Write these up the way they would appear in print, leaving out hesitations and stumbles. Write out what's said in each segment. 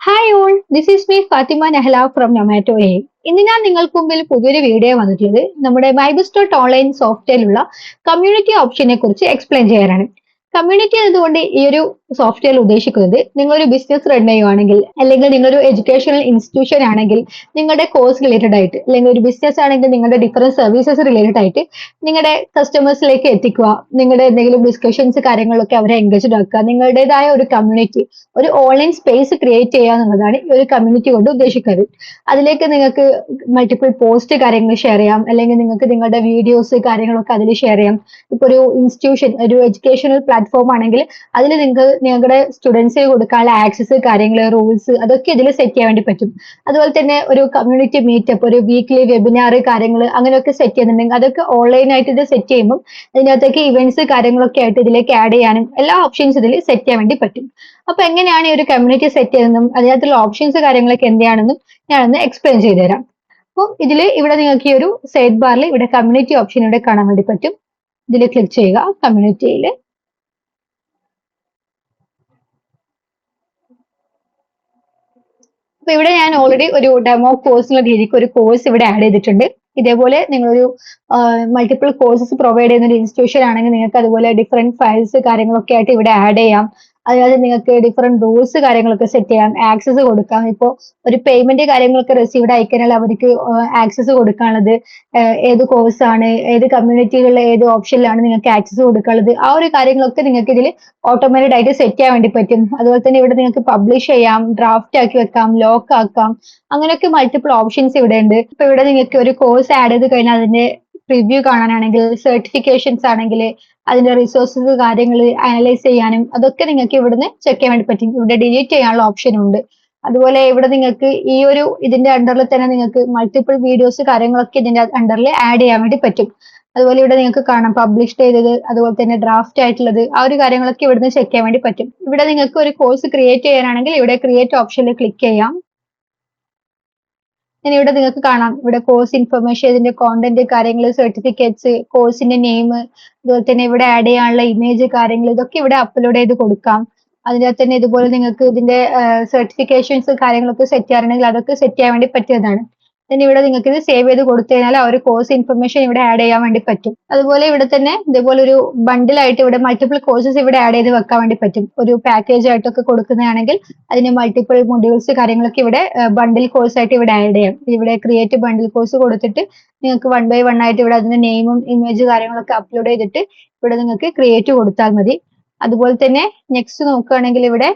Hi all, this is me Fathima Nehla from നൊമാറ്റോ എ. ഇന്ന് ഞാൻ നിങ്ങൾക്ക് മുമ്പിൽ പുതിയൊരു വീഡിയോ വന്നിട്ടുള്ളത് നമ്മുടെ വൈബസ് ഡോട്ട് ഓൺലൈൻ സോഫ്റ്റ്വെയറിലുള്ള കമ്മ്യൂണിറ്റി ഓപ്ഷനെ കുറിച്ച് എക്സ്പ്ലെയിൻ ചെയ്യാനാണ്. കമ്മ്യൂണിറ്റി എന്നതുകൊണ്ട് ഈ ഒരു സോഫ്റ്റ്വെയർ ഉദ്ദേശിക്കുന്നത് നിങ്ങളൊരു ബിസിനസ് റൺ ചെയ്യുവാണെങ്കിൽ അല്ലെങ്കിൽ നിങ്ങളൊരു എഡ്യൂക്കേഷണൽ ഇൻസ്റ്റിറ്റ്യൂഷൻ ആണെങ്കിൽ നിങ്ങളുടെ കോഴ്സ് റിലേറ്റഡ് ആയിട്ട് അല്ലെങ്കിൽ ഒരു ബിസിനസ് ആണെങ്കിൽ നിങ്ങളുടെ ഡിഫറെന്റ് സർവീസസ് റിലേറ്റഡ് ആയിട്ട് നിങ്ങളുടെ കസ്റ്റമേഴ്സിലേക്ക് എത്തിക്കുക, നിങ്ങളുടെ എന്തെങ്കിലും ഡിസ്കഷൻസ് കാര്യങ്ങളൊക്കെ അവരെ എൻഗേജ്ഡ് ആക്കുക, നിങ്ങളുടേതായ ഒരു കമ്മ്യൂണിറ്റി, ഒരു ഓൺലൈൻ സ്പേസ് ക്രിയേറ്റ് ചെയ്യുക എന്നുള്ളതാണ് ഈ ഒരു കമ്മ്യൂണിറ്റി കൊണ്ട് ഉദ്ദേശിക്കുന്നത്. അതിലേക്ക് നിങ്ങൾക്ക് മൾട്ടിപ്പിൾ പോസ്റ്റ് കാര്യങ്ങൾ ഷെയർ ചെയ്യാം, അല്ലെങ്കിൽ നിങ്ങൾക്ക് നിങ്ങളുടെ വീഡിയോസ് കാര്യങ്ങളൊക്കെ അതിൽ ഷെയർ ചെയ്യാം. ഇപ്പൊ ഒരു ഇൻസ്റ്റിറ്റ്യൂഷൻ, ഒരു എഡ്യൂക്കേഷണൽ പ്ലാറ്റ്ഫോം ആണെങ്കിൽ അതിൽ നിങ്ങൾക്ക് നിങ്ങളുടെ സ്റ്റുഡൻസിന് കൊടുക്കാനുള്ള ആക്സസ് കാര്യങ്ങൾ, റൂൾസ് അതൊക്കെ ഇതിൽ സെറ്റ് ചെയ്യാൻ വേണ്ടി പറ്റും. അതുപോലെ തന്നെ ഒരു കമ്മ്യൂണിറ്റി മീറ്റപ്പ്, ഒരു വീക്ക്ലി വെബിനാർ കാര്യങ്ങൾ അങ്ങനെയൊക്കെ സെറ്റ് ചെയ്യുന്നുണ്ടെങ്കിൽ അതൊക്കെ ഓൺലൈനായിട്ട് ഇത് സെറ്റ് ചെയ്യുമ്പോൾ അതിനകത്തേക്ക് ഇവന്റ്സ് കാര്യങ്ങളൊക്കെ ആയിട്ട് ഇതിലേക്ക് ആഡ് ചെയ്യാനും എല്ലാ ഓപ്ഷൻസ് ഇതിൽ സെറ്റ് ചെയ്യാൻ വേണ്ടി പറ്റും. അപ്പൊ എങ്ങനെയാണ് ഈ ഒരു കമ്മ്യൂണിറ്റി സെറ്റ് ചെയ്യുന്നതും അതിനകത്തുള്ള ഓപ്ഷൻസ് കാര്യങ്ങളൊക്കെ എന്തൊക്കെയാണെന്നും ഞാനൊന്ന് എക്സ്പ്ലെയിൻ ചെയ്തുതരാം. അപ്പോൾ ഇവിടെ നിങ്ങൾക്ക് ഈ ഒരു സൈഡ് ബാറിൽ ഇവിടെ കമ്മ്യൂണിറ്റി ഓപ്ഷൻ ഇവിടെ കാണാൻ വേണ്ടി പറ്റും. ഇതിൽ ക്ലിക്ക് ചെയ്യുക. കമ്മ്യൂണിറ്റിയിൽ അപ്പൊ ഇവിടെ ഞാൻ ഓൾറെഡി ഒരു ഡെമോ കോഴ്സിനുള്ള രീതിക്ക് ഒരു കോഴ്സ് ഇവിടെ ആഡ് ചെയ്തിട്ടുണ്ട്. ഇതേപോലെ നിങ്ങളൊരു മൾട്ടിപ്പിൾ കോഴ്സസ് പ്രൊവൈഡ് ചെയ്യുന്ന ഒരു ഇൻസ്റ്റിറ്റ്യൂഷൻ ആണെങ്കിൽ നിങ്ങൾക്ക് അതുപോലെ ഡിഫറെന്റ് ഫയൽസ് കാര്യങ്ങളൊക്കെ ആയിട്ട് ഇവിടെ ആഡ് ചെയ്യാം. അതായത് നിങ്ങൾക്ക് ഡിഫറെന്റ് റൂൾസ് കാര്യങ്ങളൊക്കെ സെറ്റ് ചെയ്യാം, ആക്സസ് കൊടുക്കാം. ഇപ്പോൾ ഒരു പേയ്മെന്റ് കാര്യങ്ങളൊക്കെ റിസീവ്ഡ് ആയിക്കഴിഞ്ഞാൽ അവർക്ക് ആക്സസ് കൊടുക്കാനുള്ളത് ഏത് കോഴ്സാണ്, ഏത് കമ്മ്യൂണിറ്റികളിലെ ഏത് ഓപ്ഷനിലാണ് നിങ്ങൾക്ക് ആക്സസ് കൊടുക്കാനുള്ളത്, ആ ഒരു കാര്യങ്ങളൊക്കെ നിങ്ങൾക്ക് ഇതിൽ ഓട്ടോമാറ്റഡ് ആയിട്ട് സെറ്റ് ചെയ്യാൻ വേണ്ടി പറ്റും. അതുപോലെ തന്നെ ഇവിടെ നിങ്ങൾക്ക് പബ്ലിഷ് ചെയ്യാം, ഡ്രാഫ്റ്റ് ആക്കി വെക്കാം, ലോക്ക് ആക്കാം, അങ്ങനെയൊക്കെ മൾട്ടിപ്പിൾ ഓപ്ഷൻസ് ഇവിടെ ഉണ്ട്. ഇപ്പൊ ഇവിടെ നിങ്ങൾക്ക് ഒരു കോഴ്സ് ആഡ് ചെയ്ത് കഴിഞ്ഞാൽ അതിന്റെ റിവ്യൂ കാണാനാണെങ്കിൽ, സർട്ടിഫിക്കേഷൻസ് ആണെങ്കിൽ അതിന്റെ റിസോഴ്സസ് കാര്യങ്ങൾ അനലൈസ് ചെയ്യാനും അതൊക്കെ നിങ്ങൾക്ക് ഇവിടുന്ന് ചെക്ക് ചെയ്യാൻ വേണ്ടി പറ്റും. ഇവിടെ ഡിലീറ്റ് ചെയ്യാനുള്ള ഓപ്ഷൻ ഉണ്ട്. അതുപോലെ ഇവിടെ നിങ്ങൾക്ക് ഈ ഒരു ഇതിന്റെ അണ്ടറിൽ തന്നെ നിങ്ങൾക്ക് മൾട്ടിപ്പിൾ വീഡിയോസ് കാര്യങ്ങളൊക്കെ ഇതിന്റെ അണ്ടറിൽ ആഡ് ചെയ്യാൻ വേണ്ടി പറ്റും. അതുപോലെ ഇവിടെ നിങ്ങൾക്ക് കാണാം പബ്ലിഷ് ചെയ്തത്, അതുപോലെ തന്നെ ഡ്രാഫ്റ്റ് ആയിട്ടുള്ളത്, ആ ഒരു കാര്യങ്ങളൊക്കെ ഇവിടുന്ന് ചെക്ക് ചെയ്യാൻ വേണ്ടി പറ്റും. ഇവിടെ നിങ്ങൾക്ക് ഒരു കോഴ്സ് ക്രിയേറ്റ് ചെയ്യാനാണെങ്കിൽ ഇവിടെ ക്രിയേറ്റ് ഓപ്ഷനിൽ ക്ലിക്ക് ചെയ്യാം. ഇനി ഇവിടെ നിങ്ങൾക്ക് കാണാം ഇവിടെ കോഴ്സ് ഇൻഫർമേഷൻ, ഇതിന്റെ കോണ്ടന്റ് കാര്യങ്ങൾ, സർട്ടിഫിക്കറ്റ്സ്, കോഴ്സിന്റെ നെയിം, അതുപോലെ തന്നെ ഇവിടെ ആഡ് ചെയ്യാനുള്ള ഇമേജ് കാര്യങ്ങൾ ഇതൊക്കെ ഇവിടെ അപ്ലോഡ് ചെയ്ത് കൊടുക്കാം. അതിനകത്ത് തന്നെ ഇതുപോലെ നിങ്ങൾക്ക് ഇതിന്റെ സർട്ടിഫിക്കേഷൻസ് കാര്യങ്ങളൊക്കെ സെറ്റ് ചെയ്യാറുണ്ടെങ്കിൽ അതൊക്കെ സെറ്റ് ചെയ്യാൻ വേണ്ടി പറ്റിയതാണ്. പിന്നെ ഇവിടെ നിങ്ങൾക്ക് ഇത് സേവ് ചെയ്ത് കൊടുത്തു കഴിഞ്ഞാൽ ആ ഒരു കോഴ്സ് ഇൻഫർമേഷൻ ഇവിടെ ആഡ് ചെയ്യാൻ വേണ്ടി പറ്റും. അതുപോലെ ഇവിടെ തന്നെ ഇതുപോലെ ഒരു ബണ്ടിലായിട്ട് ഇവിടെ മൾട്ടിപ്പിൾ കോഴ്സസ് ഇവിടെ ആഡ് ചെയ്ത് വെക്കാൻ വേണ്ടി പറ്റും. ഒരു പാക്കേജ് ആയിട്ടൊക്കെ കൊടുക്കുന്നതാണെങ്കിൽ അതിന് മൾട്ടിപ്പിൾ മൊഡ്യൂൾസ് കാര്യങ്ങളൊക്കെ ഇവിടെ ബണ്ടിൽ കോഴ്സ് ആയിട്ട് ഇവിടെ ആഡ് ചെയ്യാം. ഇവിടെ ക്രിയേറ്റ് ബണ്ടിൽ കോഴ്സ് കൊടുത്തിട്ട് നിങ്ങൾക്ക് വൺ ബൈ വൺ ആയിട്ട് ഇവിടെ അതിന്റെ നെയിമും ഇമേജ് കാര്യങ്ങളൊക്കെ അപ്ലോഡ് ചെയ്തിട്ട് ഇവിടെ നിങ്ങൾക്ക് ക്രിയേറ്റ് കൊടുത്താൽ മതി. അതുപോലെ തന്നെ നെക്സ്റ്റ് നോക്കുകയാണെങ്കിൽ ഇവിടെ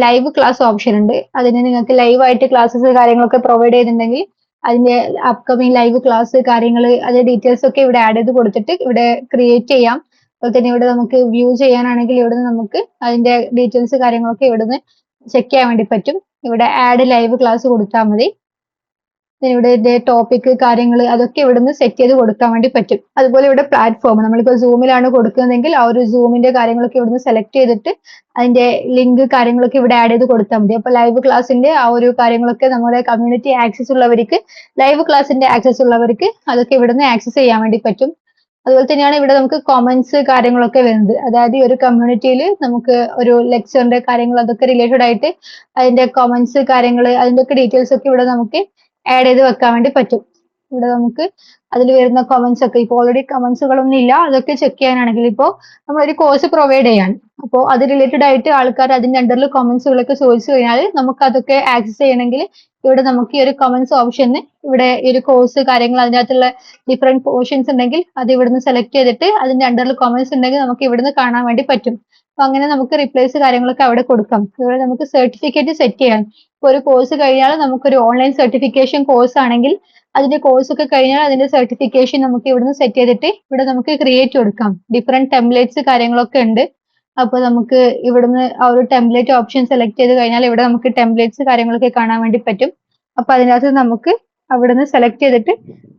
ലൈവ് ക്ലാസ് ഓപ്ഷൻ ഉണ്ട്. അതിന് നിങ്ങൾക്ക് ലൈവ് ആയിട്ട് ക്ലാസ്സസ് കാര്യങ്ങളൊക്കെ പ്രൊവൈഡ് ചെയ്യുന്നുണ്ടെങ്കിൽ അതിന്റെ അപ്കമിങ് ലൈവ് ക്ലാസ് കാര്യങ്ങൾ അതിന്റെ ഡീറ്റെയിൽസ് ഒക്കെ ഇവിടെ ആഡ് ചെയ്ത് കൊടുത്തിട്ട് ഇവിടെ ക്രിയേറ്റ് ചെയ്യാം. അതുപോലെ തന്നെ ഇവിടെ നമുക്ക് വ്യൂ ചെയ്യാനാണെങ്കിൽ ഇവിടുന്ന് നമുക്ക് അതിന്റെ ഡീറ്റെയിൽസ് കാര്യങ്ങളൊക്കെ ഇവിടുന്ന് ചെക്ക് ചെയ്യാൻ വേണ്ടി പറ്റും. ഇവിടെ ആഡ് ലൈവ് ക്ലാസ് കൊടുത്താൽ മതി. ഇവിടെ ടോപ്പിക് കാര്യങ്ങൾ അതൊക്കെ ഇവിടുന്ന് സെറ്റ് ചെയ്ത് കൊടുക്കാൻ വേണ്ടി പറ്റും. അതുപോലെ ഇവിടെ പ്ലാറ്റ്ഫോം, നമ്മളിപ്പോൾ സൂമിലാണ് കൊടുക്കുന്നതെങ്കിൽ ആ ഒരു സൂമിന്റെ കാര്യങ്ങളൊക്കെ ഇവിടുന്ന് സെലക്ട് ചെയ്തിട്ട് അതിന്റെ ലിങ്ക് കാര്യങ്ങളൊക്കെ ഇവിടെ ആഡ് ചെയ്ത് കൊടുത്താൽ മതി. അപ്പൊ ലൈവ് ക്ലാസ്സിന്റെ ആ ഒരു കാര്യങ്ങളൊക്കെ നമ്മുടെ കമ്മ്യൂണിറ്റി ആക്സസ് ഉള്ളവർക്ക്, ലൈവ് ക്ലാസ്സിന്റെ ആക്സസ് ഉള്ളവർക്ക് അതൊക്കെ ഇവിടുന്ന് ആക്സസ് ചെയ്യാൻ വേണ്ടി പറ്റും. അതുപോലെ തന്നെയാണ് ഇവിടെ നമുക്ക് കൊമന്റ്സ് കാര്യങ്ങളൊക്കെ വരുന്നത്. അതായത് ഈ ഒരു കമ്മ്യൂണിറ്റിയിൽ നമുക്ക് ഒരു ലെക്ചറിന്റെ കാര്യങ്ങൾ അതൊക്കെ റിലേറ്റഡ് ആയിട്ട് അതിന്റെ കൊമന്റ്സ് കാര്യങ്ങൾ അതിന്റെ ഒക്കെ ഡീറ്റെയിൽസ് ഒക്കെ ഇവിടെ നമുക്ക് ആഡ് ചെയ്ത് വെക്കാൻ വേണ്ടി പറ്റും. ഇവിടെ നമുക്ക് അതിൽ വരുന്ന കമന്റ്സ് ഒക്കെ, ഇപ്പോൾ ഓൾറെഡി കമന്റ്സുകളൊന്നും ഇല്ല, അതൊക്കെ ചെക്ക് ചെയ്യാനാണെങ്കിൽ ഇപ്പോൾ നമ്മളൊരു കോഴ്സ് പ്രൊവൈഡ് ചെയ്യാണ്, അപ്പോൾ അത് റിലേറ്റഡ് ആയിട്ട് ആൾക്കാർ അതിന്റെ അണ്ടറിൽ കമന്റ്സുകളൊക്കെ ചോദിച്ചു കഴിഞ്ഞാൽ നമുക്ക് അതൊക്കെ ആക്സസ് ചെയ്യണമെങ്കിൽ ഇവിടെ നമുക്ക് ഈ ഒരു കമന്റ്സ് ഓപ്ഷന് ഇവിടെ ഈ ഒരു കോഴ്സ് കാര്യങ്ങൾ അതിനകത്തുള്ള ഡിഫറെന്റ് പോർഷൻസ് ഉണ്ടെങ്കിൽ അത് ഇവിടുന്ന് സെലക്ട് ചെയ്തിട്ട് അതിന്റെ അണ്ടറിൽ കമന്റ്സ് ഉണ്ടെങ്കിൽ നമുക്ക് ഇവിടുന്ന് കാണാൻ വേണ്ടി പറ്റും. അപ്പൊ അങ്ങനെ നമുക്ക് റിപ്ലൈസ് കാര്യങ്ങളൊക്കെ അവിടെ കൊടുക്കാം. ഇവിടെ നമുക്ക് സർട്ടിഫിക്കറ്റ് സെറ്റ് ചെയ്യാം. ഇപ്പൊ ഒരു കോഴ്സ് കഴിഞ്ഞാൽ നമുക്കൊരു ഓൺലൈൻ സർട്ടിഫിക്കേഷൻ കോഴ്സ് ആണെങ്കിൽ അതിന്റെ കോഴ്സ് ഒക്കെ കഴിഞ്ഞാൽ അതിന്റെ സർട്ടിഫിക്കേഷൻ നമുക്ക് ഇവിടുന്ന് സെറ്റ് ചെയ്തിട്ട് ഇവിടെ നമുക്ക് ക്രിയേറ്റ് കൊടുക്കാം. ഡിഫറെന്റ് ടെംപ്ലേറ്റ്സ് കാര്യങ്ങളൊക്കെ ഉണ്ട്. അപ്പൊ നമുക്ക് ഇവിടുന്ന് ആ ഒരു ടെംപ്ലേറ്റ് ഓപ്ഷൻ സെലക്ട് ചെയ്ത് കഴിഞ്ഞാൽ ഇവിടെ നമുക്ക് ടെംപ്ലേറ്റ്സ് കാര്യങ്ങളൊക്കെ കാണാൻ വേണ്ടി പറ്റും. അപ്പൊ അതിനകത്ത് നമുക്ക് അവിടുന്ന് സെലക്ട് ചെയ്തിട്ട്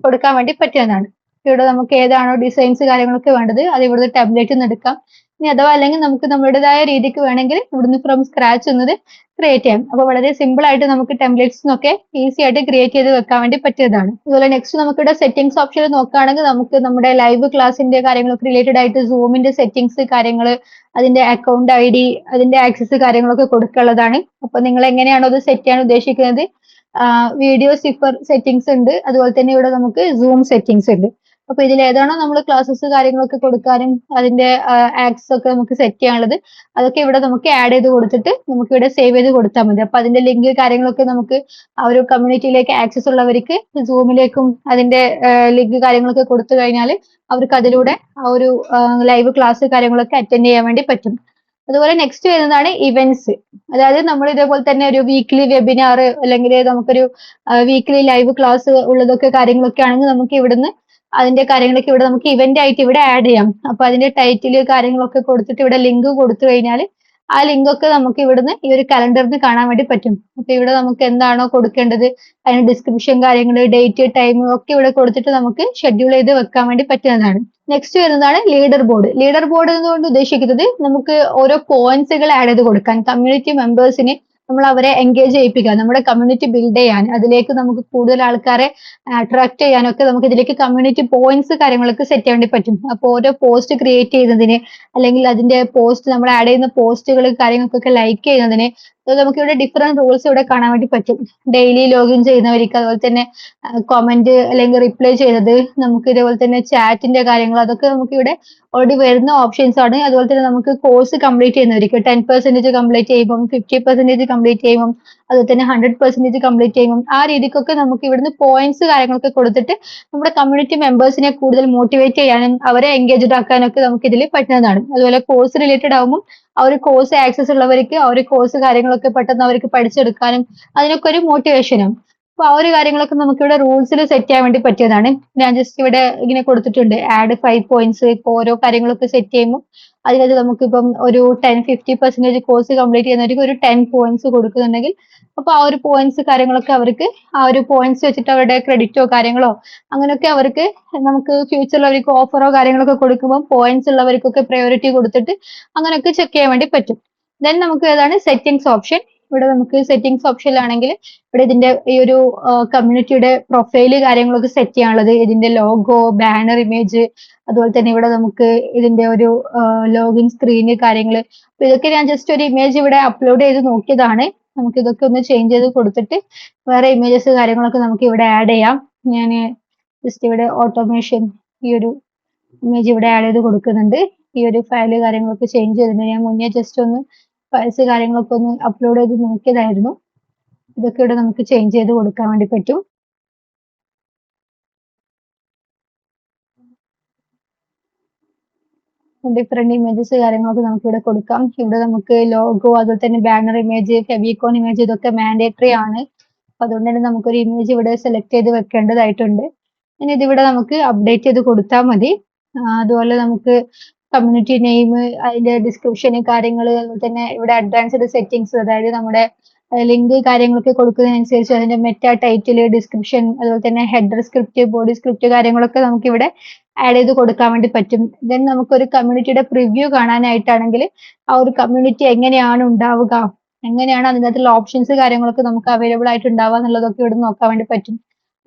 കൊടുക്കാൻ വേണ്ടി പറ്റുന്നതാണ്. ഇവിടെ നമുക്ക് ഏതാണോ ഡിസൈൻസ് കാര്യങ്ങളൊക്കെ വേണ്ടത് അത് ഇവിടുന്ന് ടെംപ്ലേറ്റിൽ നിന്ന് എടുക്കാം. ഇനി അഥവാ അല്ലെങ്കിൽ നമുക്ക് നമ്മുടേതായ രീതിക്ക് വേണമെങ്കിൽ ഇവിടുന്ന് ഫ്രം സ്ക്രാച്ച് എന്നത് ക്രിയേറ്റ് ചെയ്യാം. അപ്പോൾ വളരെ സിമ്പിൾ ആയിട്ട് നമുക്ക് ടെംപ്ലേറ്റ്സ് ഒക്കെ ഈസി ആയിട്ട് ക്രിയേറ്റ് ചെയ്ത് വെക്കാൻ വേണ്ടി പറ്റിയതാണ്. അതുപോലെ നെക്സ്റ്റ് നമുക്കിവിടെ സെറ്റിംഗ്സ് ഓപ്ഷനിൽ നോക്കുകയാണെങ്കിൽ നമുക്ക് നമ്മുടെ ലൈവ് ക്ലാസിന്റെ കാര്യങ്ങളൊക്കെ റിലേറ്റഡ് ആയിട്ട് സൂമിന്റെ സെറ്റിംഗ്സ് കാര്യങ്ങൾ, അതിന്റെ അക്കൗണ്ട് ഐ ഡി, അതിന്റെ ആക്സസ് കാര്യങ്ങളൊക്കെ കൊടുക്കാനുള്ളതാണ്. അപ്പൊ നിങ്ങൾ എങ്ങനെയാണോ അത് സെറ്റ് ചെയ്യാൻ ഉദ്ദേശിക്കുന്നത്, വീഡിയോ സിഫർ സെറ്റിംഗ്സ് ഉണ്ട്, അതുപോലെ തന്നെ ഇവിടെ നമുക്ക് സൂം സെറ്റിംഗ്സ് ഉണ്ട്. അപ്പൊ ഇതിൽ ഏതാണോ നമ്മൾ ക്ലാസ്സസ് കാര്യങ്ങളൊക്കെ കൊടുക്കാനും അതിന്റെ ആക്സസ് ഒക്കെ നമുക്ക് സെറ്റ് ചെയ്യാനുള്ളത്, അതൊക്കെ ഇവിടെ നമുക്ക് ആഡ് ചെയ്ത് കൊടുത്തിട്ട് നമുക്ക് ഇവിടെ സേവ് ചെയ്ത് കൊടുത്താൽ മതി. അപ്പൊ അതിന്റെ ലിങ്ക് കാര്യങ്ങളൊക്കെ നമുക്ക് ആ ഒരു കമ്മ്യൂണിറ്റിയിലേക്ക് ആക്സസ് ഉള്ളവർക്ക് സൂമിലേക്കും അതിന്റെ ലിങ്ക് കാര്യങ്ങളൊക്കെ കൊടുത്തു കഴിഞ്ഞാൽ അവർക്ക് അതിലൂടെ ആ ഒരു ലൈവ് ക്ലാസ് കാര്യങ്ങളൊക്കെ അറ്റൻഡ് ചെയ്യാൻ വേണ്ടി പറ്റും. അതുപോലെ നെക്സ്റ്റ് വരുന്നതാണ് ഇവന്റ്സ്. അതായത് നമ്മൾ ഇതേപോലെ തന്നെ ഒരു വീക്ക്ലി വെബിനാർ അല്ലെങ്കിൽ നമുക്കൊരു വീക്ക്ലി ലൈവ് ക്ലാസ് ഉള്ളതൊക്കെ കാര്യങ്ങളൊക്കെ ആണെങ്കിൽ നമുക്ക് ഇവിടുന്ന് അതിന്റെ കാര്യങ്ങളൊക്കെ ഇവിടെ നമുക്ക് ഇവന്റ് ആയിട്ട് ഇവിടെ ആഡ് ചെയ്യാം. അപ്പൊ അതിന്റെ ടൈറ്റില് കാര്യങ്ങളൊക്കെ കൊടുത്തിട്ട് ഇവിടെ ലിങ്ക് കൊടുത്തു കഴിഞ്ഞാൽ ആ ലിങ്ക് ഒക്കെ നമുക്ക് ഇവിടുന്ന് ഈ ഒരു കലണ്ടറിന് കാണാൻ വേണ്ടി പറ്റും. അപ്പൊ ഇവിടെ നമുക്ക് എന്താണോ കൊടുക്കേണ്ടത് അതിന് ഡിസ്ക്രിപ്ഷൻ കാര്യങ്ങൾ, ഡേറ്റ്, ടൈം ഒക്കെ ഇവിടെ കൊടുത്തിട്ട് നമുക്ക് ഷെഡ്യൂൾ ചെയ്ത് വെക്കാൻ വേണ്ടി പറ്റുന്നതാണ്. നെക്സ്റ്റ് വരുന്നതാണ് ലീഡർ ബോർഡ്. ലീഡർ ബോർഡ് എന്നുകൊണ്ട് ഉദ്ദേശിക്കുന്നത് നമുക്ക് ഓരോ പോയിന്റ്സുകൾ ആഡ് ചെയ്ത് കൊടുക്കാൻ, കമ്മ്യൂണിറ്റി മെമ്പേഴ്സിന് നമ്മൾ അവരെ എൻഗേജ് ചെയ്യിപ്പിക്കുക, നമ്മുടെ കമ്മ്യൂണിറ്റി ബിൽഡ് ചെയ്യാൻ, അതിലേക്ക് നമുക്ക് കൂടുതൽ ആൾക്കാരെ അട്രാക്ട് ചെയ്യാനൊക്കെ നമുക്ക് ഇതിലേക്ക് കമ്മ്യൂണിറ്റി പോയിന്റ്സ് കാര്യങ്ങളൊക്കെ സെറ്റ് ചെയ്യാൻ വേണ്ടി പറ്റും. അപ്പോൾ ഓരോ പോസ്റ്റ് ക്രിയേറ്റ് ചെയ്യുന്നതിന് അല്ലെങ്കിൽ അതിന്റെ പോസ്റ്റ് നമ്മൾ ആഡ് ചെയ്യുന്ന പോസ്റ്റുകൾ കാര്യങ്ങൾക്കൊക്കെ ലൈക്ക് ചെയ്യുന്നതിന് നമുക്ക് ഇവിടെ ഡിഫറെന്റ് റൂൾസ് ഇവിടെ കാണാൻ വേണ്ടി പറ്റും. ഡെയിലി ലോഗിൻ ചെയ്യുന്നവർക്ക്, അതുപോലെ തന്നെ കമന്റ് അല്ലെങ്കിൽ റിപ്ലൈ ചെയ്യുന്നത്, നമുക്ക് ഇതേപോലെ തന്നെ ചാറ്റിന്റെ കാര്യങ്ങൾ, അതൊക്കെ നമുക്ക് ഇവിടെ ഓൾറെഡി വരുന്ന ഓപ്ഷൻസ് ആണ്. അതുപോലെ തന്നെ നമുക്ക് കോഴ്സ് കംപ്ലീറ്റ് ചെയ്യുന്നവർക്ക് 10% കംപ്ലീറ്റ് ചെയ്യുമ്പം, 50% കംപ്ലീറ്റ് ചെയ്യുമ്പം, അതുപോലെ തന്നെ 100% കംപ്ലീറ്റ് ചെയ്യുമ്പം, ആ രീതിക്കൊക്കെ നമുക്ക് ഇവിടുന്ന് പോയിന്റ്സ് കാര്യങ്ങളൊക്കെ കൊടുത്തിട്ട് നമ്മുടെ കമ്മ്യൂണിറ്റി മെമ്പേഴ്സിനെ കൂടുതൽ മോട്ടിവേറ്റ് ചെയ്യാനും അവരെ എൻഗേജ്ഡ് ആക്കാനൊക്കെ നമുക്ക് ഇതിൽ പറ്റുന്നതാണ്. അതുപോലെ കോഴ്സ് റിലേറ്റഡ് ആകുമ്പോൾ ആ ഒരു കോഴ്സ് ആക്സസ് ഉള്ളവർക്ക് ആ ഒരു കോഴ്സ് കാര്യങ്ങളൊക്കെ പെട്ടെന്ന് അവർക്ക് പഠിച്ചെടുക്കാനും അതിനൊക്കെ ഒരു മോട്ടിവേഷനും. അപ്പൊ ആ ഒരു കാര്യങ്ങളൊക്കെ നമുക്ക് ഇവിടെ റൂൾസിൽ സെറ്റ് ചെയ്യാൻ വേണ്ടി പറ്റിയതാണ്. ഞാൻ ജസ്റ്റ് ഇവിടെ ഇങ്ങനെ കൊടുത്തിട്ടുണ്ട് ആഡ് 5 പോയിന്റ്സ്. ഇപ്പൊ ഓരോ കാര്യങ്ങളൊക്കെ സെറ്റ് ചെയ്യുമ്പോൾ അതിനകത്ത് നമുക്കിപ്പം ഒരു 50% കോഴ്സ് കംപ്ലീറ്റ് ചെയ്യുന്നവർക്ക് ഒരു 10 പോയിന്റ്സ് കൊടുക്കുന്നുണ്ടെങ്കിൽ അപ്പൊ ആ ഒരു പോയിന്റ്സ് കാര്യങ്ങളൊക്കെ അവർക്ക് ആ ഒരു പോയിന്റ്സ് വെച്ചിട്ട് അവരുടെ ക്രെഡിറ്റോ കാര്യങ്ങളോ അങ്ങനെയൊക്കെ അവർക്ക് നമുക്ക് ഫ്യൂച്ചറിൽ അവർക്ക് ഓഫറോ കാര്യങ്ങളൊക്കെ കൊടുക്കുമ്പോൾ പോയിന്റ്സ് ഉള്ളവർക്കൊക്കെ പ്രയോറിറ്റി കൊടുത്തിട്ട് അങ്ങനെയൊക്കെ ചെക്ക് ചെയ്യാൻ വേണ്ടി പറ്റും. ദെൻ നമുക്ക് ഏതാണ് സെറ്റിംഗ്സ് ഓപ്ഷൻ. ഇവിടെ നമുക്ക് സെറ്റിംഗ്സ് ഓപ്ഷനിലാണെങ്കിൽ ഇവിടെ ഇതിന്റെ ഈ ഒരു കമ്മ്യൂണിറ്റിയുടെ പ്രൊഫൈല് കാര്യങ്ങളൊക്കെ സെറ്റ് ചെയ്യാനുള്ളത്, ഇതിന്റെ ലോഗോ, ബാനർ ഇമേജ്, അതുപോലെ തന്നെ ഇവിടെ നമുക്ക് ഇതിന്റെ ഒരു ലോഗിൻ സ്ക്രീന് കാര്യങ്ങൾ. അപ്പൊ ഇതൊക്കെ ഞാൻ ജസ്റ്റ് ഒരു ഇമേജ് ഇവിടെ അപ്ലോഡ് ചെയ്ത് നോക്കിയതാണ്. നമുക്ക് ഇതൊക്കെ ഒന്ന് ചേഞ്ച് ചെയ്ത് കൊടുത്തിട്ട് വേറെ ഇമേജസ് കാര്യങ്ങളൊക്കെ നമുക്ക് ഇവിടെ ആഡ് ചെയ്യാം. ഞാൻ ജസ്റ്റ് ഇവിടെ ഓട്ടോമേഷൻ ഈ ഒരു ഇമേജ് ഇവിടെ ആഡ് ചെയ്ത് കൊടുക്കുന്നുണ്ട്. ഈ ഒരു ഫയല് കാര്യങ്ങളൊക്കെ ചേഞ്ച് ചെയ്തിട്ടുണ്ട്. ഞാൻ മുന്നേ ജസ്റ്റ് ഒന്ന് ഫയൽസ് കാര്യങ്ങളൊക്കെ ഒന്ന് അപ്ലോഡ് ചെയ്ത് നോക്കിയതായിരുന്നു. ഇതൊക്കെ ഇവിടെ നമുക്ക് ചേഞ്ച് ചെയ്ത് കൊടുക്കാൻ വേണ്ടി പറ്റും. ഡിഫറെന്റ് ഇമേജസ് കാര്യങ്ങളൊക്കെ നമുക്ക് ഇവിടെ കൊടുക്കാം. ഇവിടെ നമുക്ക് ലോഗോ, അതുപോലെ തന്നെ ബാനർ ഇമേജ്, ഫെവിക്കോൺ ഇമേജ്, ഇതൊക്കെ മാൻഡേറ്ററി ആണ്. അതുകൊണ്ട് തന്നെ നമുക്കൊരു ഇമേജ് ഇവിടെ സെലക്ട് ചെയ്ത് വെക്കേണ്ടതായിട്ടുണ്ട്. ഇനി ഇതിവിടെ നമുക്ക് അപ്ഡേറ്റ് ചെയ്ത് കൊടുത്താൽ മതി. അതുപോലെ നമുക്ക് കമ്മ്യൂണിറ്റി നെയിം, അതിന്റെ ഡിസ്ക്രിപ്ഷൻ കാര്യങ്ങൾ, അതുപോലെ തന്നെ ഇവിടെ അഡ്വാൻസ്ഡ് സെറ്റിംഗ്സ്, അതായത് നമ്മുടെ ലിങ്ക് കാര്യങ്ങളൊക്കെ കൊടുക്കുന്നതിനനുസരിച്ച് അതിന്റെ മെറ്റ ടൈറ്റിൽ, ഡിസ്ക്രിപ്ഷൻ, അതുപോലെ തന്നെ ഹെഡർ സ്ക്രിപ്റ്റ്, ബോഡി സ്ക്രിപ്റ്റ് കാര്യങ്ങളൊക്കെ നമുക്ക് ഇവിടെ ആഡ് ചെയ്ത് കൊടുക്കാൻ വേണ്ടി പറ്റും. ദെൻ നമുക്കൊരു കമ്മ്യൂണിറ്റിയുടെ പ്രിവ്യൂ കാണാനായിട്ടാണെങ്കിൽ ആ ഒരു കമ്മ്യൂണിറ്റി എങ്ങനെയാണ് ഉണ്ടാവുക, എങ്ങനെയാണ് അതിനകത്തുള്ള ഓപ്ഷൻസ് കാര്യങ്ങളൊക്കെ നമുക്ക് അവൈലബിൾ ആയിട്ട് ഉണ്ടാവുക എന്നുള്ളതൊക്കെ ഇവിടെ നോക്കാൻ വേണ്ടി പറ്റും.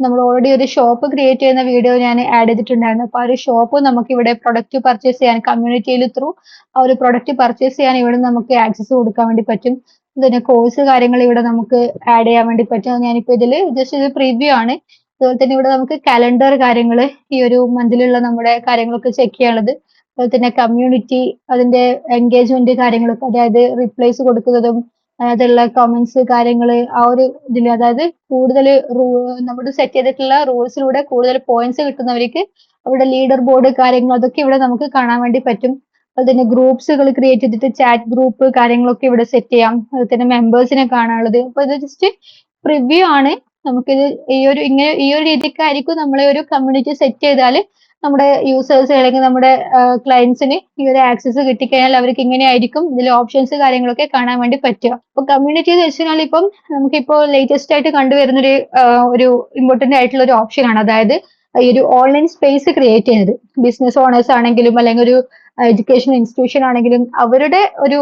നമ്മൾ ഓൾറെഡി ഒരു ഷോപ്പ് ക്രിയേറ്റ് ചെയ്യുന്ന വീഡിയോ ഞാൻ ആഡ് ചെയ്തിട്ടുണ്ടായിരുന്നു. അപ്പൊ ആ ഒരു ഷോപ്പ് നമുക്ക് ഇവിടെ പ്രൊഡക്റ്റ് പർച്ചേസ് ചെയ്യാൻ കമ്മ്യൂണിറ്റിയിൽ ത്രൂ ആ ഒരു പ്രൊഡക്റ്റ് പർച്ചേസ് ചെയ്യാൻ ഇവിടെ നമുക്ക് ആക്സസ് കൊടുക്കാൻ വേണ്ടി പറ്റും. പിന്നെ കോഴ്സ് കാര്യങ്ങൾ ഇവിടെ നമുക്ക് ആഡ് ചെയ്യാൻ വേണ്ടി പറ്റും. ഞാനിപ്പോ ഇതിൽ ജസ്റ്റ് ഇത് പ്രിവ്യൂ ആണ്. അതുപോലെ തന്നെ ഇവിടെ നമുക്ക് കലണ്ടർ കാര്യങ്ങൾ, ഈ ഒരു മന്തിലുള്ള നമ്മുടെ കാര്യങ്ങളൊക്കെ ചെക്ക് ചെയ്യാനുള്ളത്, അതുപോലെ തന്നെ കമ്മ്യൂണിറ്റി, അതിന്റെ എൻഗേജ്മെന്റ് കാര്യങ്ങളൊക്കെ, അതായത് റിപ്ലൈസ് കൊടുക്കുന്നതും അതുള്ള കമന്റ്സ് കാര്യങ്ങൾ, ആ ഒരു ഇതിൽ അതായത് കൂടുതൽ നമ്മൾ സെറ്റ് ചെയ്തിട്ടുള്ള റൂൾസിലൂടെ കൂടുതൽ പോയിന്റ്സ് കിട്ടുന്നവർക്ക് അവിടെ ലീഡർ ബോർഡ് കാര്യങ്ങൾ അതൊക്കെ ഇവിടെ നമുക്ക് കാണാൻ വേണ്ടി പറ്റും. അതുപോലെ തന്നെ ഗ്രൂപ്പ്സുകൾ ക്രിയേറ്റ് ചെയ്തിട്ട് ചാറ്റ് ഗ്രൂപ്പ് കാര്യങ്ങളൊക്കെ ഇവിടെ സെറ്റ് ചെയ്യാം. അതുപോലെ തന്നെ മെമ്പേഴ്സിനെ കാണാനുള്ളത്. അപ്പൊ ഇത് ജസ്റ്റ് പ്രിവ്യൂ ആണ്. നമുക്കിത് ഈ ഒരു രീതിക്കായിരിക്കും നമ്മളെ ഒരു കമ്മ്യൂണിറ്റി സെറ്റ് ചെയ്താൽ നമ്മുടെ യൂസേഴ്സ് അല്ലെങ്കിൽ നമ്മുടെ ക്ലയൻസിന് ഈ ഒരു ആക്സസ് കിട്ടിക്കഴിഞ്ഞാൽ അവർക്ക് ഇങ്ങനെയായിരിക്കും ഇതിൽ ഓപ്ഷൻസ് കാര്യങ്ങളൊക്കെ കാണാൻ വേണ്ടി പറ്റുക. അപ്പൊ കമ്മ്യൂണിറ്റി എന്ന് വെച്ചാൽ ഇപ്പം നമുക്കിപ്പോ ലേറ്റസ്റ്റ് ആയിട്ട് കണ്ടുവരുന്ന ഒരു ഇമ്പോർട്ടന്റ് ആയിട്ടുള്ള ഒരു ഓപ്ഷൻ ആണ്. അതായത് ഈ ഒരു ഓൺലൈൻ സ്പേസ് ക്രിയേറ്റ് ചെയ്യുന്നത്. ബിസിനസ് ഓണേഴ്സ് ആണെങ്കിലും അല്ലെങ്കിൽ ഒരു എഡ്യൂക്കേഷൻ ഇൻസ്റ്റിറ്റ്യൂഷൻ ആണെങ്കിലും അവരുടെ ഒരു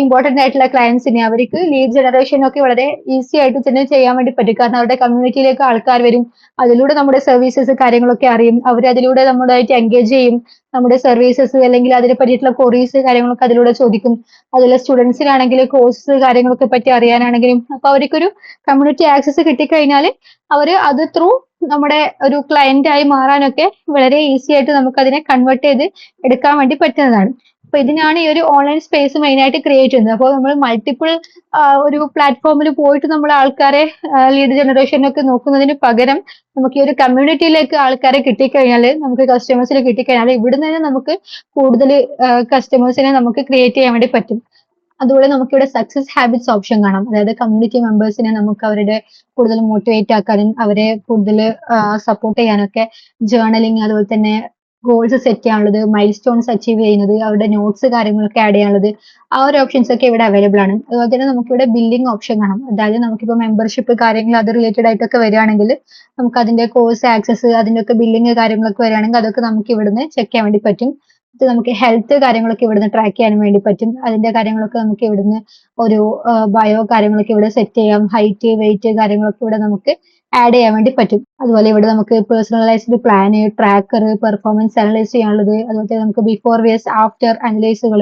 ഇമ്പോർട്ടന്റ് ആയിട്ടുള്ള ക്ലയൻസിനെ അവർക്ക് ലീഡ് ജനറേഷൻ ഒക്കെ വളരെ ഈസി ആയിട്ട് തന്നെ ചെയ്യാൻ വേണ്ടി പറ്റും. കാരണം അവരുടെ കമ്മ്യൂണിറ്റിയിലേക്ക് ആൾക്കാർ വരും. അതിലൂടെ നമ്മുടെ സർവീസസ് കാര്യങ്ങളൊക്കെ അറിയും. അവർ അതിലൂടെ നമ്മുടായിട്ട് എൻഗേജ് ചെയ്യും. നമ്മുടെ സർവീസസ് അല്ലെങ്കിൽ അതിനെ പറ്റിയിട്ടുള്ള ക്വറീസ് കാര്യങ്ങളൊക്കെ അതിലൂടെ ചോദിക്കും. അതുപോലെ സ്റ്റുഡൻസിനാണെങ്കിൽ കോഴ്സ് കാര്യങ്ങളൊക്കെ പറ്റി അറിയാനാണെങ്കിലും അപ്പൊ അവർക്കൊരു കമ്മ്യൂണിറ്റി ആക്സസ് കിട്ടിക്കഴിഞ്ഞാൽ അവര് അത് ത്രൂ നമ്മുടെ ഒരു ക്ലയന്റ് ആയി മാറാനൊക്കെ വളരെ ഈസി ആയിട്ട് നമുക്ക് അതിനെ കൺവേർട്ട് ചെയ്ത് എടുക്കാൻ വേണ്ടി പറ്റുന്നതാണ്. അപ്പൊ ഇതിനാണ് ഈ ഒരു ഓൺലൈൻ സ്പേസ് മെയിൻ ആയിട്ട് ക്രിയേറ്റ് ചെയ്യുന്നത്. അപ്പോൾ നമ്മൾ മൾട്ടിപ്പിൾ ഒരു പ്ലാറ്റ്ഫോമിൽ പോയിട്ട് നമ്മൾ ആൾക്കാരെ ലീഡ് ജനറേഷനൊക്കെ നോക്കുന്നതിന് പകരം നമുക്ക് ഈ ഒരു കമ്മ്യൂണിറ്റിയിലേക്ക് ആൾക്കാരെ കിട്ടിക്കഴിഞ്ഞാൽ നമുക്ക് കസ്റ്റമേഴ്സിനെ കിട്ടിക്കഴിഞ്ഞാൽ ഇവിടുന്ന് തന്നെ നമുക്ക് കൂടുതൽ കസ്റ്റമേഴ്സിനെ നമുക്ക് ക്രിയേറ്റ് ചെയ്യാൻ വേണ്ടി പറ്റും. അതുപോലെ നമുക്കിവിടെ സക്സസ് ഹാബിറ്റ്സ് ഓപ്ഷൻ കാണാം. അതായത് കമ്മ്യൂണിറ്റി മെമ്പേഴ്സിനെ നമുക്ക് അവരുടെ കൂടുതൽ മോട്ടിവേറ്റ് ആക്കാനും അവരെ കൂടുതൽ സപ്പോർട്ട് ചെയ്യാനൊക്കെ ജേർണലിംഗ് അതുപോലെ തന്നെ ഗോൾസ് സെറ്റ് ചെയ്യാനുള്ളത് മൈൽ സ്റ്റോൺസ് അച്ചീവ് ചെയ്യുന്നത് അവരുടെ നോട്ട്സ് കാര്യങ്ങളൊക്കെ ആഡ് ചെയ്യാനുള്ളത് ആ ഒരു ഓപ്ഷൻസ് ഒക്കെ ഇവിടെ അവൈലബിൾ ആണ്. അതുപോലെ തന്നെ നമുക്കിവിടെ ബില്ലിംഗ് ഓപ്ഷൻ കാണാം. അതായത് നമുക്കിപ്പോൾ മെമ്പർഷിപ്പ് കാര്യങ്ങൾ അത് റിലേറ്റഡ് ആയിട്ടൊക്കെ വരികയാണെങ്കിൽ നമുക്ക് അതിന്റെ കോഴ്സ് ആക്സസ് അതിന്റെ ഒക്കെ ബില്ലിംഗ് കാര്യങ്ങളൊക്കെ വരികയാണെങ്കിൽ അതൊക്കെ നമുക്ക് ഇവിടുന്ന് ചെക്ക് ചെയ്യാൻ വേണ്ടി പറ്റും. ഇത് നമുക്ക് ഹെൽത്ത് കാര്യങ്ങളൊക്കെ ഇവിടുന്ന് ട്രാക്ക് ചെയ്യാൻ വേണ്ടി പറ്റും. അതിന്റെ കാര്യങ്ങളൊക്കെ നമുക്ക് ഇവിടുന്ന് ഒരു ബയോ കാര്യങ്ങളൊക്കെ ഇവിടെ സെറ്റ് ചെയ്യാം. ഹൈറ്റ് വെയിറ്റ് കാര്യങ്ങളൊക്കെ ഇവിടെ നമുക്ക് ആഡ് ചെയ്യാൻ വേണ്ടി പറ്റും. അതുപോലെ ഇവിടെ നമുക്ക് personalised plan tracker performance analyse ചെയ്യാനുള്ളത് അതുപോലെ തന്നെ നമുക്ക് ബിഫോർ വേഴ്സ് ആഫ്റ്റർ അനലൈസുകൾ.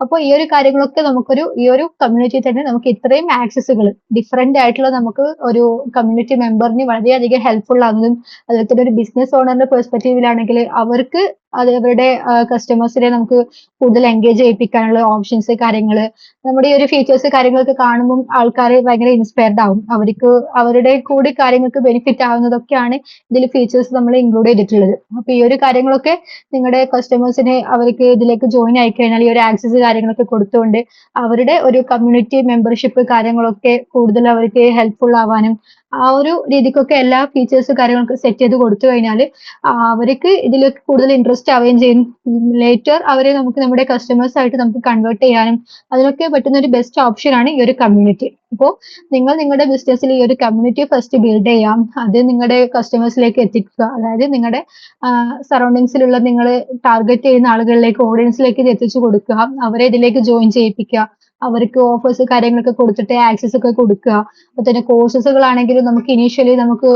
അപ്പോൾ ഈ ഒരു കാര്യങ്ങളൊക്കെ നമുക്കൊരു ഈ ഒരു കമ്മ്യൂണിറ്റി തന്നെ നമുക്ക് ഇത്രയും ആക്സസുകൾ ഡിഫറെന്റ് ആയിട്ടുള്ള നമുക്ക് ഒരു കമ്മ്യൂണിറ്റി മെമ്പറിന് വളരെയധികം ഹെൽപ്ഫുൾ ആകുന്നതും അതുപോലെ തന്നെ ഒരു ബിസിനസ് ഓണറിന്റെ പെർസ്പെക്റ്റീവിലാണെങ്കിൽ അവർക്ക് അത് അവരുടെ കസ്റ്റമേഴ്സിനെ നമുക്ക് കൂടുതൽ എൻഗേജ് ചെയ്യിപ്പിക്കാനുള്ള ഓപ്ഷൻസ് കാര്യങ്ങൾ നമ്മുടെ ഈ ഒരു ഫീച്ചേഴ്സ് കാര്യങ്ങളൊക്കെ കാണുമ്പോൾ ആൾക്കാർ ഭയങ്കര ഇൻസ്പയർഡ് ആവും. അവർക്ക് അവരുടെ കൂടി കാര്യങ്ങൾക്ക് ബെനിഫിറ്റ് ആവുന്നതൊക്കെയാണ് ഇതിൽ ഫീച്ചേഴ്സ് നമ്മൾ ഇൻക്ലൂഡ് ചെയ്തിട്ടുള്ളത്. അപ്പൊ ഈ ഒരു കാര്യങ്ങളൊക്കെ നിങ്ങളുടെ കസ്റ്റമേഴ്സിനെ അവർക്ക് ഇതിലേക്ക് ജോയിൻ ആയി കഴിഞ്ഞാൽ ഈ ഒരു ആക്സസ് കാര്യങ്ങളൊക്കെ കൊടുത്തുകൊണ്ട് അവരുടെ ഒരു കമ്മ്യൂണിറ്റി മെമ്പർഷിപ്പ് കാര്യങ്ങളൊക്കെ കൂടുതൽ അവർക്ക് ഹെൽപ്ഫുൾ ആവാനും ആ ഒരു രീതിക്കൊക്കെ എല്ലാ ഫീച്ചേഴ്സ് കാര്യങ്ങളൊക്കെ സെറ്റ് ചെയ്ത് കൊടുത്തു കഴിഞ്ഞാൽ അവർക്ക് ഇതിലേക്ക് കൂടുതൽ ഇൻട്രസ്റ്റ് ആവുകയും ചെയ്യും. ലേറ്റർ അവരെ നമുക്ക് നമ്മുടെ കസ്റ്റമേഴ്സ് ആയിട്ട് നമുക്ക് കൺവേർട്ട് ചെയ്യാനും അതിനൊക്കെ പറ്റുന്ന ഒരു ബെസ്റ്റ് ഓപ്ഷൻ ആണ് ഈ ഒരു കമ്മ്യൂണിറ്റി. അപ്പോൾ നിങ്ങൾ നിങ്ങളുടെ ബിസിനസ്സിൽ ഈ ഒരു കമ്മ്യൂണിറ്റി ഫസ്റ്റ് ബിൽഡ് ചെയ്യാം. അത് നിങ്ങളുടെ കസ്റ്റമേഴ്സിലേക്ക് എത്തിക്കുക. അതായത് നിങ്ങളുടെ സറൗണ്ടിങ്സിലുള്ള നിങ്ങൾ ടാർഗറ്റ് ചെയ്യുന്ന ആളുകളിലേക്ക് ഓഡിയൻസിലേക്ക് ഇത് എത്തിച്ചു കൊടുക്കുക. അവരെ ഇതിലേക്ക് ജോയിൻ ചെയ്യിപ്പിക്കുക. അവർക്ക് ഓഫേഴ്സ് കാര്യങ്ങളൊക്കെ കൊടുത്തിട്ട് ആക്സസ് ഒക്കെ കൊടുക്കുക. അതുപോലെ തന്നെ കോഴ്സസുകളാണെങ്കിലും നമുക്ക് ഇനീഷ്യലി നമുക്ക്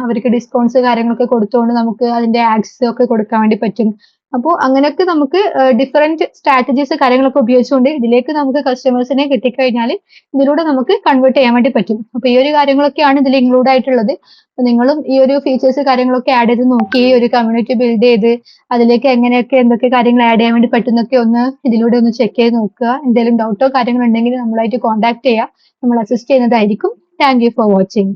അവർക്ക് ഡിസ്കൗണ്ട്സ് കാര്യങ്ങളൊക്കെ കൊടുത്തുകൊണ്ട് നമുക്ക് അതിന്റെ ആക്സസ് ഒക്കെ കൊടുക്കാൻ വേണ്ടി പറ്റും. അപ്പോൾ അങ്ങനെയൊക്കെ നമുക്ക് ഡിഫറെന്റ് സ്ട്രാറ്റജീസ് കാര്യങ്ങളൊക്കെ ഉപയോഗിച്ചുകൊണ്ട് ഇതിലേക്ക് നമുക്ക് കസ്റ്റമേഴ്സിനെ കിട്ടിക്കഴിഞ്ഞാൽ ഇതിലൂടെ നമുക്ക് കൺവേർട്ട് ചെയ്യാൻ വേണ്ടി പറ്റും. അപ്പൊ ഈ ഒരു കാര്യങ്ങളൊക്കെയാണ് ഇതിൽ ഇൻക്ലൂഡ് ആയിട്ടുള്ളത്. അപ്പൊ നിങ്ങളും ഈ ഒരു ഫീച്ചേഴ്സ് കാര്യങ്ങളൊക്കെ ആഡ് ചെയ്ത് നോക്കി ഒരു കമ്മ്യൂണിറ്റി ബിൽഡ് ചെയ്ത് അതിലേക്ക് എങ്ങനെയൊക്കെ എന്തൊക്കെ കാര്യങ്ങൾ ആഡ് ചെയ്യാൻ വേണ്ടി പറ്റുന്നൊക്കെ ഒന്ന് ഇതിലൂടെ ഒന്ന് ചെക്ക് ചെയ്ത് നോക്കുക. എന്തെങ്കിലും ഡൗട്ടോ കാര്യങ്ങളോ ഉണ്ടെങ്കിൽ നമ്മളായിട്ട് കോൺടാക്ട് ചെയ്യുക. നമ്മൾ അസിസ്റ്റ് ചെയ്യുന്നതായിരിക്കും. Thank you for watching.